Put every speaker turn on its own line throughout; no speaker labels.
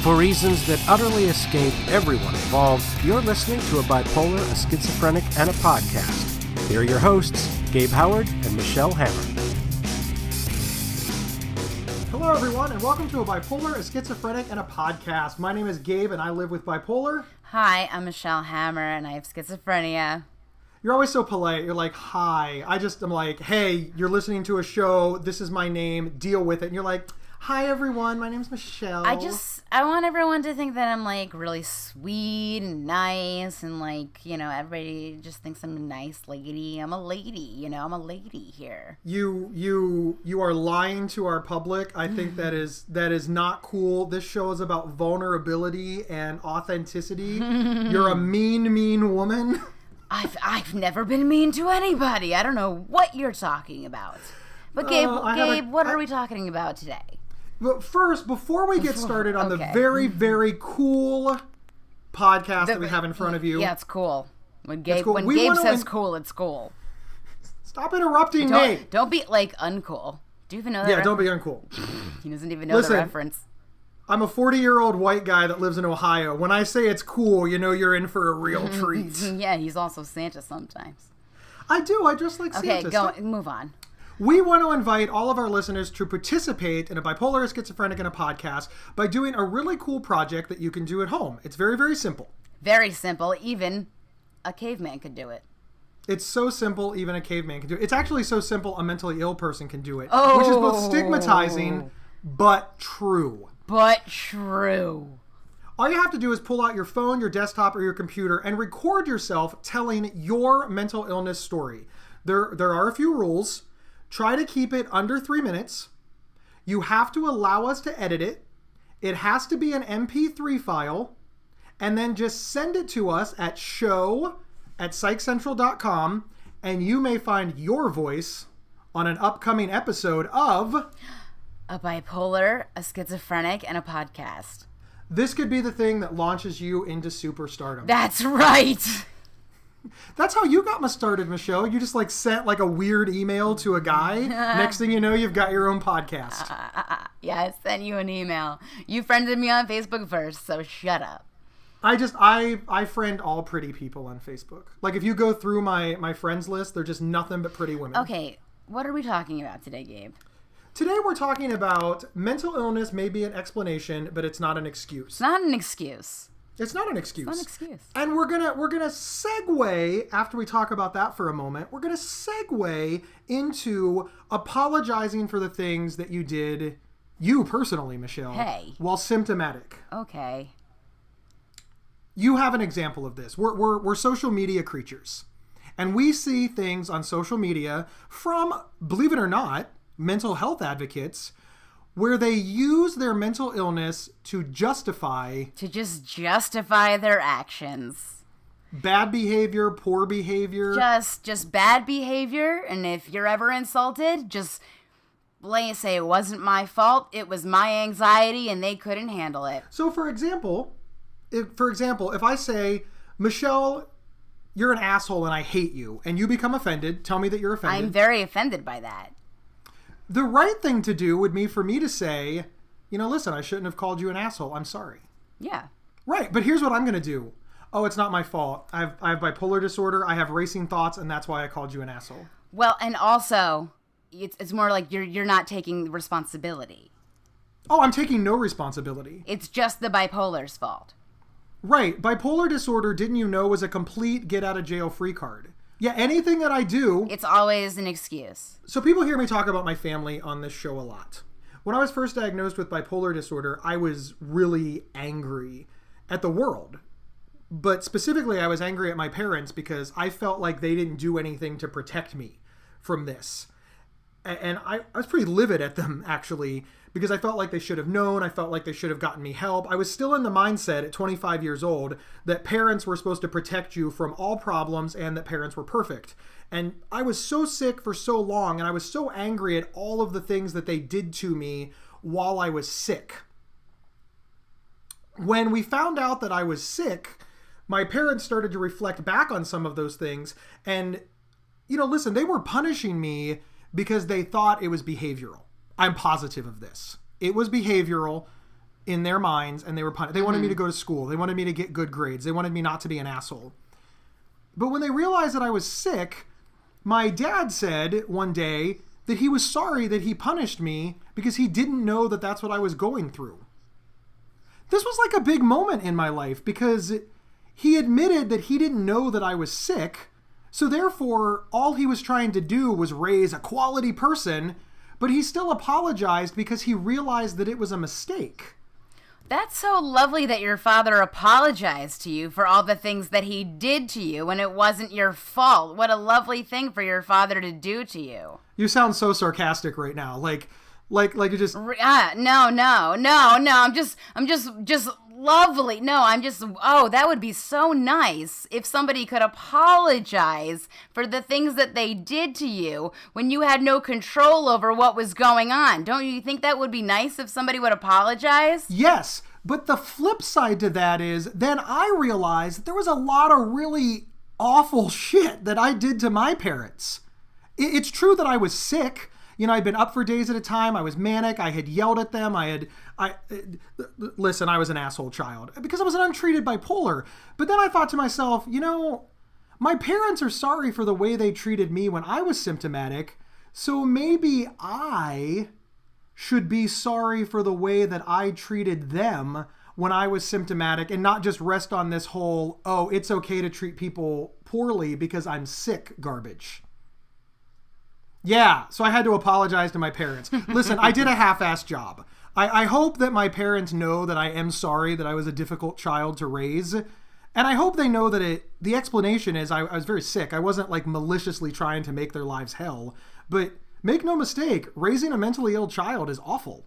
For reasons that utterly escape everyone involved, you're listening to a bipolar, a schizophrenic, and a podcast. Here are your hosts, Gabe Howard and Michelle Hammer.
Hello, everyone, and welcome to a bipolar, a schizophrenic, and a podcast. My name is Gabe, and I live with bipolar.
Hi, I'm Michelle Hammer, and I have schizophrenia.
You're always so polite. You're like, hi. I'm like, hey, you're listening to a show. This is my name. Deal with it. And you're like, hi, everyone. My name's Michelle.
I want everyone to think that I'm, like, really sweet and nice, and, like, you know, everybody just thinks I'm a nice lady. I'm a lady, I'm a lady here.
You are lying to our public. I think that is not cool. This show is about vulnerability and authenticity. You're a mean woman.
I've never been mean to anybody. I don't know what you're talking about. But Gabe, what are we talking about today?
But first, before we get started on the very, very cool podcast that we have in front of you.
Yeah, it's cool. When Gabe says cool, it's cool.
Stop interrupting me.
Don't be, like, uncool. Do you even know that?
Yeah, don't be uncool.
He doesn't even know the reference.
I'm a 40-year-old white guy that lives in Ohio. When I say it's cool, you know you're in for a real treat.
Yeah, he's also Santa sometimes.
I do. I dress like Santa.
Okay, move on.
We want to invite all of our listeners to participate in a bipolar, a schizophrenic, and a podcast by doing a really cool project that you can do at home. It's very, very simple.
Very simple. Even a caveman could do it.
It's so simple, even a caveman can do it. It's actually so simple, a mentally ill person can do it.
Oh.
Which is both stigmatizing, but true.
But true.
All you have to do is pull out your phone, your desktop, or your computer and record yourself telling your mental illness story. There are a few rules. Try to keep it under 3 minutes. You have to allow us to edit it. It has to be an MP3 file. And then just send it to us at show@psychcentral.com, and you may find your voice on an upcoming episode of
A Bipolar, a Schizophrenic, and a Podcast.
This could be the thing that launches you into superstardom.
That's right!
That's how you got me started, Michelle. You just, like, sent, like, a weird email to a guy. Next thing you know, you've got your own podcast.
Yeah, I sent you an email. You friended me on Facebook first, so shut up.
I friend all pretty people on Facebook. Like, if you go through my friends list, they're just nothing but pretty women.
Okay, what are we talking about today, Gabe?
Today we're talking about mental illness may be an explanation, but it's not an excuse.
It's not an excuse.
It's not an excuse.
It's not an excuse.
And we're gonna segue, after we talk about that for a moment, we're gonna segue into apologizing for the things that you did, you personally, Michelle, while symptomatic.
Okay.
You have an example of this. We're social media creatures. And we see things on social media from, believe it or not, mental health advocates where they use their mental illness to justify
their actions.
Bad behavior, poor behavior.
Just bad behavior, and if you're ever insulted, just say it wasn't my fault, it was my anxiety and they couldn't handle it.
So for example, if I say, Michelle, you're an asshole and I hate you, and you become offended, tell me that you're offended.
I'm very offended by that.
The right thing to do would be for me to say, listen, I shouldn't have called you an asshole. I'm sorry.
Yeah.
Right. But here's what I'm going to do. Oh, it's not my fault. I have bipolar disorder. I have racing thoughts, and that's why I called you an asshole.
Well, and also, it's more like you're not taking responsibility.
Oh, I'm taking no responsibility.
It's just the bipolar's fault.
Right. Bipolar disorder, didn't you know, was a complete get-out-of-jail-free card. Yeah, anything that I do...
It's always an excuse.
So people hear me talk about my family on this show a lot. When I was first diagnosed with bipolar disorder, I was really angry at the world. But specifically, I was angry at my parents because I felt like they didn't do anything to protect me from this. And I was pretty livid at them, actually, because I felt like they should have known. I felt like they should have gotten me help. I was still in the mindset at 25 years old that parents were supposed to protect you from all problems and that parents were perfect. And I was so sick for so long, and I was so angry at all of the things that they did to me while I was sick. When we found out that I was sick, my parents started to reflect back on some of those things. And, listen, they were punishing me because they thought it was behavioral. I'm positive of this. It was behavioral. in their minds, and they were punished. They wanted me to go to school. They wanted me to get good grades. They wanted me not to be an asshole. But when they realized that I was sick, my dad said one day that he was sorry that he punished me because he didn't know that that's what I was going through. This was like a big moment in my life because he admitted that he didn't know that I was sick. So therefore, all he was trying to do was raise a quality person, but he still apologized because he realized that it was a mistake.
That's so lovely that your father apologized to you for all the things that he did to you when it wasn't your fault. What a lovely thing for your father to do to you.
You sound so sarcastic right now. Like you just...
No. I'm just lovely. No, that would be so nice if somebody could apologize for the things that they did to you when you had no control over what was going on. Don't you think that would be nice if somebody would apologize?
Yes, but the flip side to that is then I realized that there was a lot of really awful shit that I did to my parents. It's true that I was sick. You know, I'd been up for days at a time. I was manic. I had yelled at them. Listen, I was an asshole child because I was an untreated bipolar. But then I thought to myself, you know, my parents are sorry for the way they treated me when I was symptomatic. So maybe I should be sorry for the way that I treated them when I was symptomatic and not just rest on this whole, oh, it's okay to treat people poorly because I'm sick garbage. Yeah, so I had to apologize to my parents. Listen, I did a half-assed job. I hope that my parents know that I am sorry that I was a difficult child to raise. And I hope they know that the explanation is I was very sick. I wasn't like maliciously trying to make their lives hell. But make no mistake, raising a mentally ill child is awful.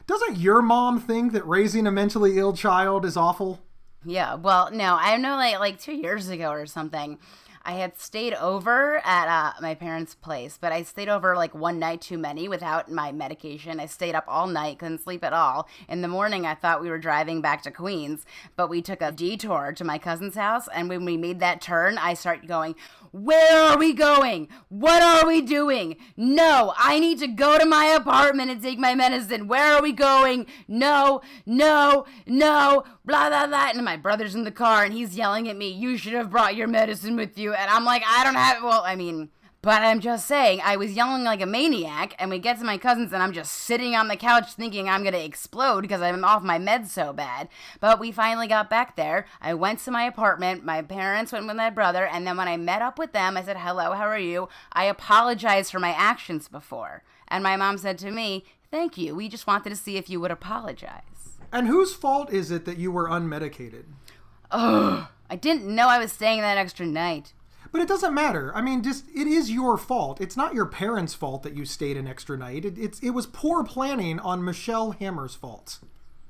Doesn't your mom think that raising a mentally ill child is awful?
Yeah, well, no, I know like 2 years ago or something, I had stayed over at my parents' place, but I stayed over like one night too many without my medication. I stayed up all night, couldn't sleep at all. In the morning, I thought we were driving back to Queens, but we took a detour to my cousin's house, and when we made that turn, I started going, where are we going? What are we doing? No, I need to go to my apartment and take my medicine. Where are we going? No, blah, blah, blah. And my brother's in the car and he's yelling at me, you should have brought your medicine with you. And I'm like, I don't have, but I'm just saying, I was yelling like a maniac, and we get to my cousin's, and I'm just sitting on the couch thinking I'm going to explode because I'm off my meds so bad. But we finally got back there. I went to my apartment. My parents went with my brother, and then when I met up with them, I said, hello, how are you? I apologized for my actions before. And my mom said to me, thank you. We just wanted to see if you would apologize.
And whose fault is it that you were unmedicated?
Oh, I didn't know I was staying that extra night.
But it doesn't matter. I mean, just it is your fault. It's not your parents' fault that you stayed an extra night. It was poor planning on Michelle Hammer's fault.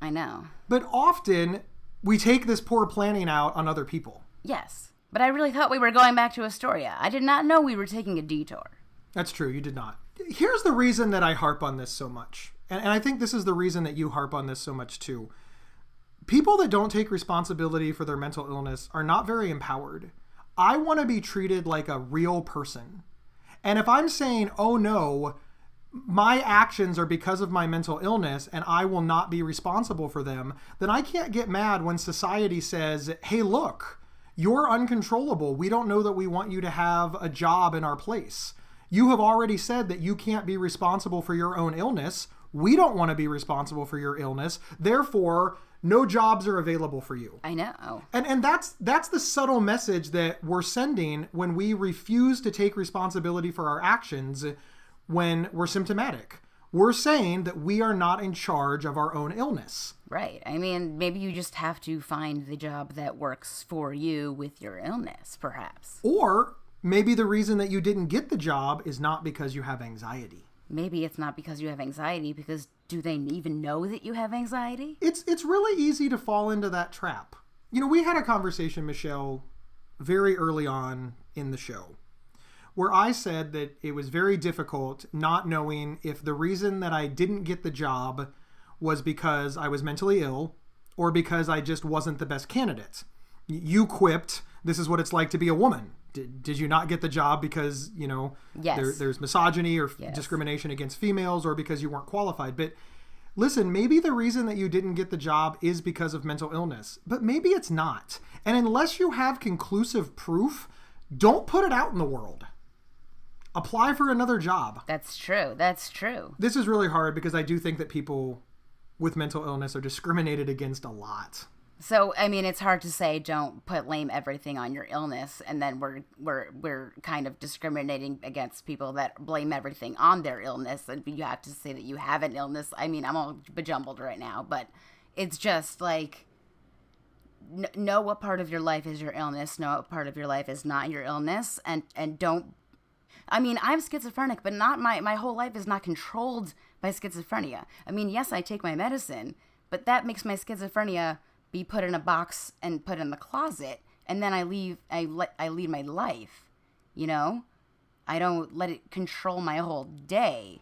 I know.
But often, we take this poor planning out on other people.
Yes. But I really thought we were going back to Astoria. I did not know we were taking a detour.
That's true. You did not. Here's the reason that I harp on this so much. And I think this is the reason that you harp on this so much, too. People that don't take responsibility for their mental illness are not very empowered. I want to be treated like a real person. And if I'm saying, oh no, my actions are because of my mental illness and I will not be responsible for them, then I can't get mad when society says, hey, look, you're uncontrollable. We don't know that we want you to have a job in our place. You have already said that you can't be responsible for your own illness. We don't want to be responsible for your illness. Therefore, no jobs are available for you.
I know.
And that's the subtle message that we're sending when we refuse to take responsibility for our actions when we're symptomatic. We're saying that we are not in charge of our own illness.
Right. I mean, maybe you just have to find the job that works for you with your illness, perhaps.
Or maybe the reason that you didn't get the job is not because you have anxiety.
Maybe it's not because you have anxiety, because do they even know that you have anxiety?
It's really easy to fall into that trap. You know, we had a conversation, Michelle, very early on in the show, where I said that it was very difficult not knowing if the reason that I didn't get the job was because I was mentally ill or because I just wasn't the best candidate. You quipped, this is what it's like to be a woman. Did you not get the job because, you know,
yes.
there's misogyny or discrimination against females or because you weren't qualified? But listen, maybe the reason that you didn't get the job is because of mental illness, but maybe it's not. And unless you have conclusive proof, don't put it out in the world. Apply for another job.
That's true. That's true.
This is really hard because I do think that people with mental illness are discriminated against a lot.
So, I mean, it's hard to say don't blame everything on your illness, and then we're kind of discriminating against people that blame everything on their illness, and you have to say that you have an illness. I mean, I'm all bejumbled right now, but it's just like, know what part of your life is your illness, know what part of your life is not your illness, and don't, I mean, I'm schizophrenic, but not my whole life is not controlled by schizophrenia. I mean, yes, I take my medicine, but that makes my schizophrenia be put in a box and put in the closet, and then I lead my life, you know? I don't let it control my whole day.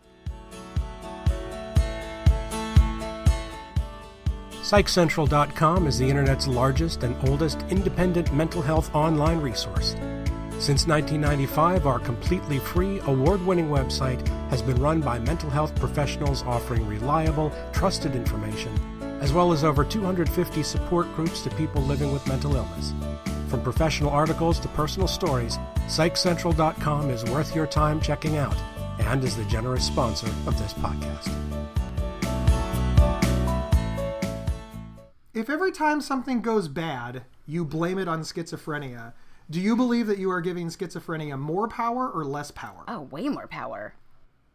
PsychCentral.com is the internet's largest and oldest independent mental health online resource. Since 1995, our completely free, award-winning website has been run by mental health professionals offering reliable, trusted information, as well as over 250 support groups to people living with mental illness. From professional articles to personal stories, PsychCentral.com is worth your time checking out and is the generous sponsor of this podcast.
If every time something goes bad, you blame it on schizophrenia, do you believe that you are giving schizophrenia more power or less power?
Oh, way more power.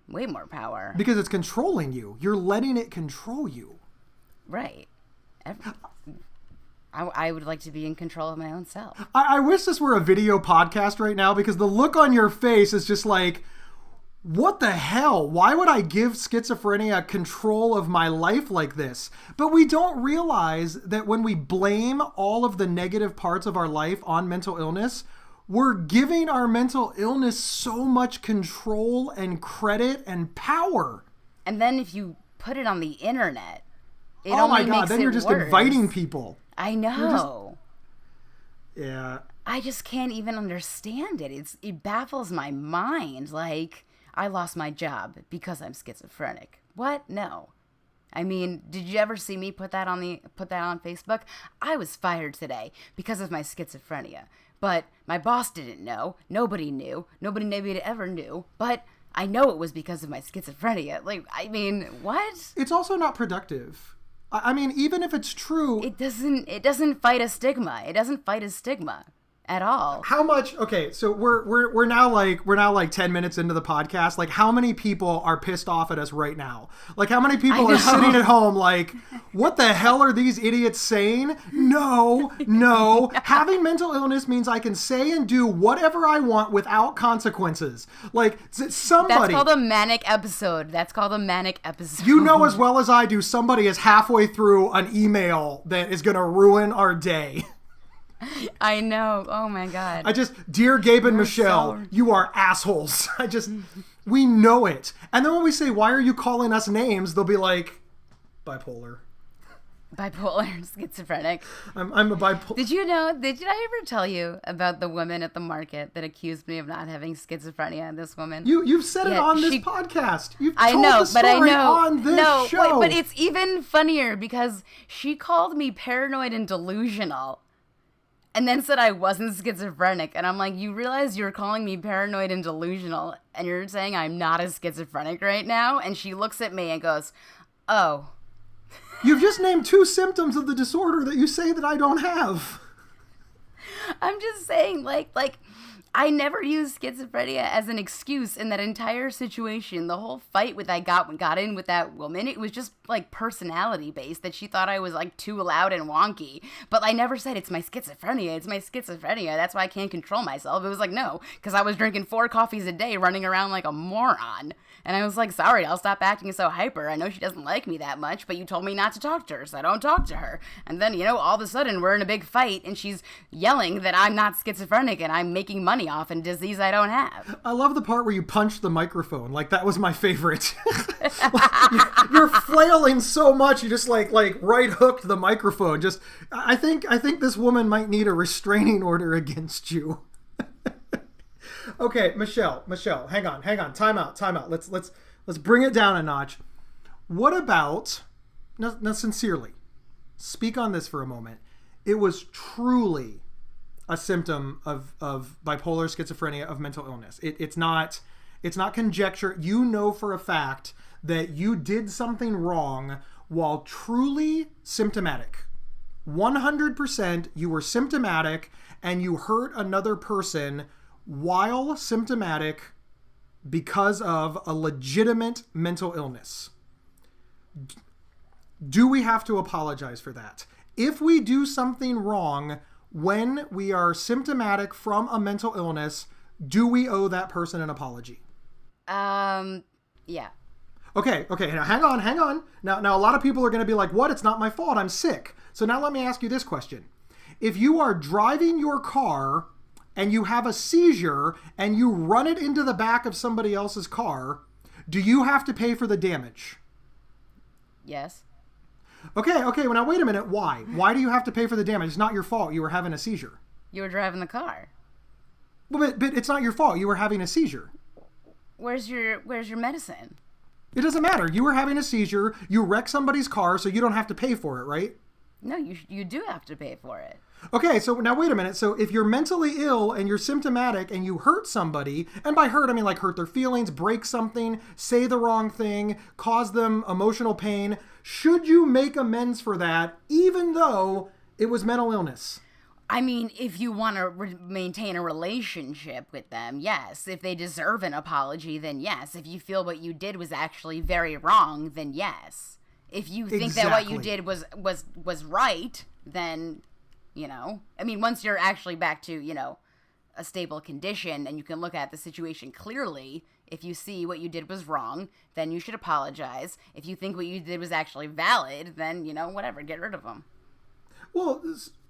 Way more power.
Because it's controlling you. You're letting it control you.
Right. I would like to be in control of my own self.
I wish this were a video podcast right now, because the look on your face is just like, what the hell? Why would I give schizophrenia control of my life like this? But we don't realize that when we blame all of the negative parts of our life on mental illness, we're giving our mental illness so much control and credit and power.
And then if you put it on the internet, it
oh my
only
God,
makes
then
it
you're just
worse.
inviting people.
I know.
Yeah.
I just can't even understand it. It baffles my mind. Like, I lost my job because I'm schizophrenic. What? No. I mean, did you ever see me put that on Facebook? I was fired today because of my schizophrenia. But my boss didn't know. Nobody knew. Nobody maybe ever knew. But I know it was because of my schizophrenia. Like, I mean, what?
It's also not productive. I mean, even if it's true,
It doesn't fight a stigma. It doesn't fight a stigma at all.
how much? Okay, so we're now like 10 minutes into the podcast. Like, how many people are pissed off at us right now? Like, how many people are sitting at home like, what the hell are these idiots saying? No. Having mental illness means I can say and do whatever I want without consequences. Like, somebody.
That's called a manic episode.
You know as well as I do, somebody is halfway through an email that is going to ruin our day.
I know. Oh my God.
Dear Gabe and Michelle, you are assholes. We know it. And then when we say, why are you calling us names? They'll be like, bipolar,
schizophrenic.
I'm a bipolar.
Did I ever tell you about the woman at the market that accused me of not having schizophrenia? This woman.
You've said it on this podcast. You've
I
told
know,
the
but I
story
know.
on this show.
But it's even funnier because she called me paranoid and delusional. And then said I wasn't schizophrenic. And I'm like, you realize you're calling me paranoid and delusional, and you're saying I'm not a schizophrenic right now? And she looks at me and goes, oh.
You've just named 2 symptoms of the disorder that you say that I don't have.
I'm just saying, like, I never used schizophrenia as an excuse in that entire situation. The whole fight I got in with that woman, it was just like personality based, that she thought I was like too loud and wonky. But I never said it's my schizophrenia. That's why I can't control myself. It was like, no, because I was drinking 4 coffees a day, running around like a moron. And I was like, sorry, I'll stop acting so hyper. I know she doesn't like me that much, but you told me not to talk to her, so I don't talk to her. And then, all of a sudden we're in a big fight and she's yelling that I'm not schizophrenic and I'm making money off a disease I don't have.
I love the part where you punched the microphone. Like, that was my favorite. You're flailing so much, you just like right hooked the microphone. I think this woman might need a restraining order against you. Okay, Michelle, hang on. Time out. Let's bring it down a notch. What about, now sincerely, speak on this for a moment. It was truly a symptom of bipolar schizophrenia, of mental illness. It's not conjecture. You know for a fact that you did something wrong while truly symptomatic. 100% you were symptomatic and you hurt another person while symptomatic because of a legitimate mental illness. Do we have to apologize for that? If we do something wrong when we are symptomatic from a mental illness, do we owe that person an apology?
Yeah.
Okay. Now hang on. Now a lot of people are going to be like, "What? It's not my fault. I'm sick." So now let me ask you this question. If you are driving your car and you have a seizure and you run it into the back of somebody else's car, do you have to pay for the damage?
Yes.
Okay. Well, now wait a minute. Why? Why do you have to pay for the damage? It's not your fault. You were having a seizure.
You were driving the car.
Well, but it's not your fault. You were having a seizure.
Where's your medicine?
It doesn't matter. You were having a seizure. You wreck somebody's car, so you don't have to pay for it, right?
No, you do have to pay for it.
Okay, so now wait a minute. So if you're mentally ill and you're symptomatic and you hurt somebody, and by hurt I mean like hurt their feelings, break something, say the wrong thing, cause them emotional pain, should you make amends for that even though it was mental illness?
I mean, if you want to maintain a relationship with them, yes. If they deserve an apology, then yes. If you feel what you did was actually very wrong, then yes. If you think that what you did was right, then, I mean, once you're actually back to, a stable condition and you can look at the situation clearly, if you see what you did was wrong, then you should apologize. If you think what you did was actually valid, then, whatever, get rid of them.
Well,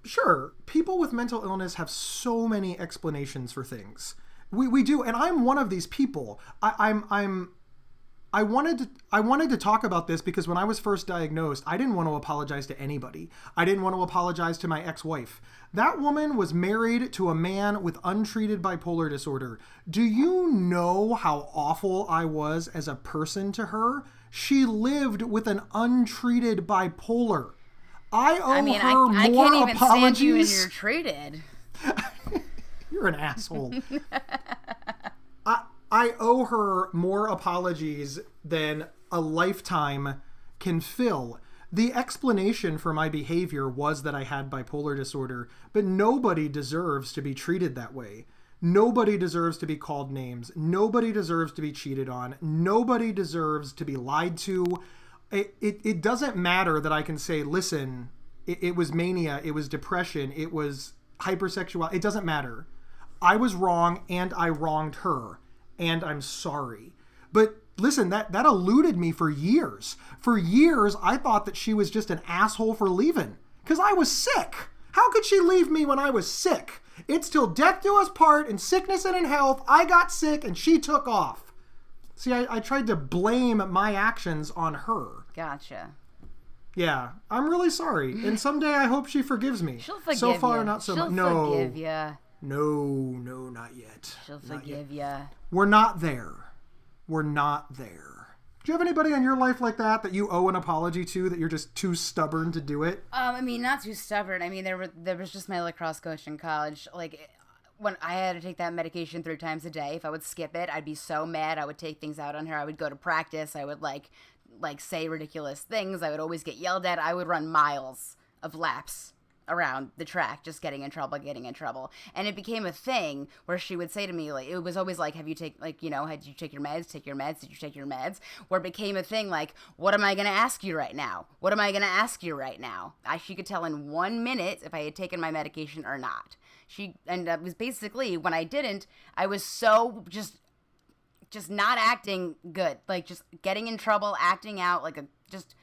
sure. People with mental illness have so many explanations for things. We do, and I'm one of these people. I wanted to talk about this because when I was first diagnosed, I didn't want to apologize to anybody. I didn't want to apologize to my ex-wife. That woman was married to a man with untreated bipolar disorder. Do you know how awful I was as a person to her? She lived with an untreated bipolar. I owe her more apologies.
I can't even stand you when you're treated.
You're an asshole. I owe her more apologies than a lifetime can fill. The explanation for my behavior was that I had bipolar disorder, but nobody deserves to be treated that way. Nobody deserves to be called names. Nobody deserves to be cheated on. Nobody deserves to be lied to. It doesn't matter that I can say, listen, it was mania, it was depression, it was hypersexual. It doesn't matter. I was wrong and I wronged her. And I'm sorry. But listen, that eluded me for years. For years, I thought that she was just an asshole for leaving. Because I was sick. How could she leave me when I was sick? It's till death do us part, in sickness and in health. I got sick and she took off. See, I tried to blame my actions on her.
Gotcha.
Yeah, I'm really sorry. And someday I hope she forgives me.
She'll forgive
so far,
you.
not so
much.
much. No.
She'll forgive you.
No, not yet.
She'll forgive you.
We're not there. We're not there. Do you have anybody in your life like that you owe an apology to, that you're just too stubborn to do it?
I mean, not too stubborn. I mean, there was just my lacrosse coach in college. Like, when I had to take that medication 3 times a day, if I would skip it, I'd be so mad. I would take things out on her. I would go to practice. I would like say ridiculous things. I would always get yelled at. I would run miles of laps around the track, just getting in trouble. And it became a thing where she would say to me, like, it was always like, had you take your meds? Did you take your meds? Where it became a thing like, what am I going to ask you right now? She could tell in 1 minute if I had taken my medication or not. And that was basically, when I didn't, I was so just not acting good, like just getting in trouble, acting out like a just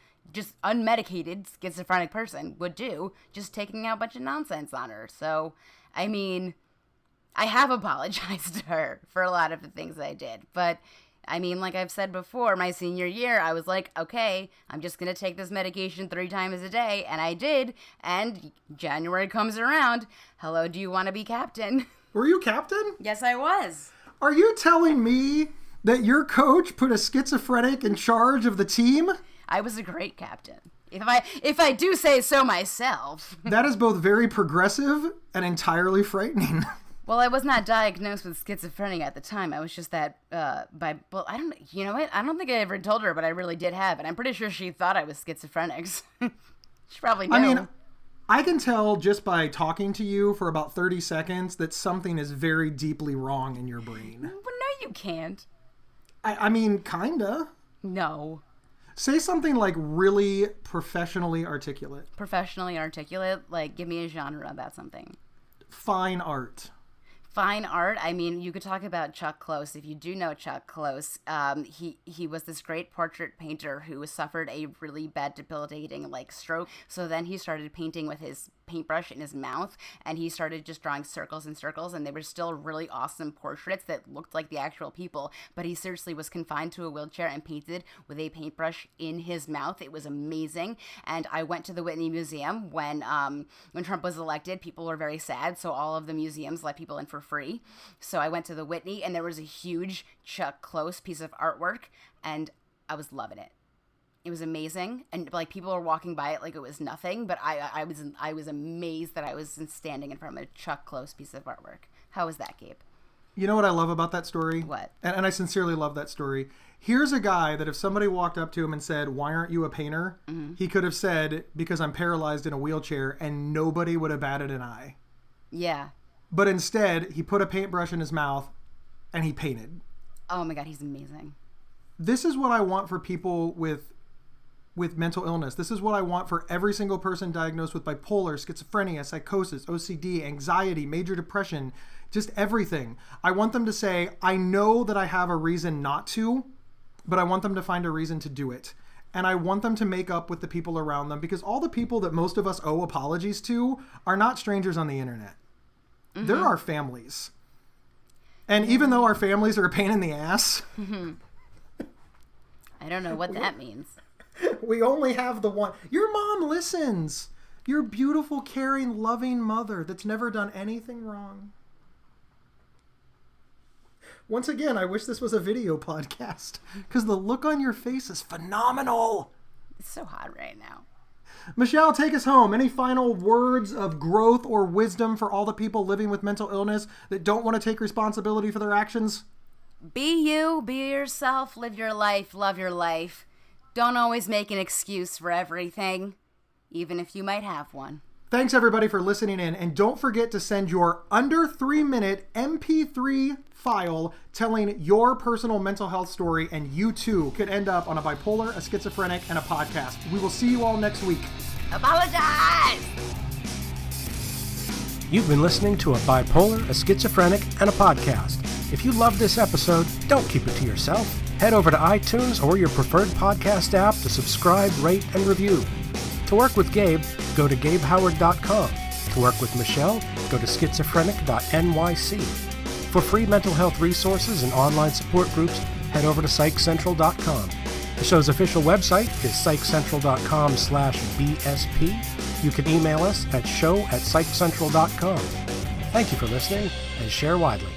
unmedicated schizophrenic person would do, just taking out a bunch of nonsense on her. So, I mean, I have apologized to her for a lot of the things I did. But, I mean, like I've said before, my senior year, I was like, okay, I'm just going to take this medication 3 times a day. And I did. And January comes around. Hello, do you want to be captain?
Were you captain?
Yes, I was.
Are you telling me that your coach put a schizophrenic in charge of the team?
I was a great captain. If I do say so myself.
That is both very progressive and entirely frightening.
Well, I was not diagnosed with schizophrenia at the time. I was just that well, I don't. You know what? I don't think I ever told her, but I really did have it. I'm pretty sure she thought I was schizophrenic. She probably knew.
I mean, I can tell just by talking to you for about 30 seconds that something is very deeply wrong in your brain.
Well, no, you can't.
I mean, kinda.
No.
Say something like really professionally articulate.
Professionally articulate? Like, give me a genre about something.
Fine art.
Fine art. I mean, you could talk about Chuck Close. If you do know Chuck Close, he was this great portrait painter who suffered a really bad debilitating stroke. So then he started painting with his paintbrush in his mouth, and he started just drawing circles and circles, and they were still really awesome portraits that looked like the actual people, but he seriously was confined to a wheelchair and painted with a paintbrush in his mouth. It was amazing. And I went to the Whitney Museum when Trump was elected. People were very sad, so all of the museums let people in for free. So I went to the Whitney, and there was a huge Chuck Close piece of artwork, and I was loving it. It was amazing, and people were walking by it like it was nothing. But I was amazed that I was standing in front of a Chuck Close piece of artwork. How was that, Gabe?
You know what I love about that story?
What?
And I sincerely love that story. Here's a guy that if somebody walked up to him and said, "Why aren't you a painter?" Mm-hmm. He could have said, "Because I'm paralyzed in a wheelchair," and nobody would have batted an eye.
Yeah.
But instead, he put a paintbrush in his mouth and he painted.
Oh my God, he's amazing.
This is what I want for people with mental illness. This is what I want for every single person diagnosed with bipolar, schizophrenia, psychosis, OCD, anxiety, major depression, just everything. I want them to say, I know that I have a reason not to, but I want them to find a reason to do it. And I want them to make up with the people around them, because all the people that most of us owe apologies to are not strangers on the internet. Mm-hmm. They're our families. And even though our families are a pain in the ass.
I don't know what that means.
We only have the one. Your mom listens. Your beautiful, caring, loving mother that's never done anything wrong. Once again, I wish this was a video podcast, because the look on your face is phenomenal.
It's so hot right now.
Michelle, take us home. Any final words of growth or wisdom for all the people living with mental illness that don't want to take responsibility for their actions?
Be you, be yourself, live your life, love your life. Don't always make an excuse for everything, even if you might have one.
Thanks, everybody, for listening in. And don't forget to send your under 3-minute MP3 file telling your personal mental health story, and you too could end up on a bipolar, a schizophrenic, and a podcast. We will see you all next week.
Apologize!
You've been listening to a bipolar, a schizophrenic, and a podcast. If you love this episode, don't keep it to yourself. Head over to iTunes or your preferred podcast app to subscribe, rate, and review. To work with Gabe, go to GabeHoward.com. To work with Michelle, go to schizophrenic.nyc. For free mental health resources and online support groups, head over to PsychCentral.com. The show's official website is PsychCentral.com/BSP. You can email us at show@PsychCentral.com. Thank you for listening, and share widely.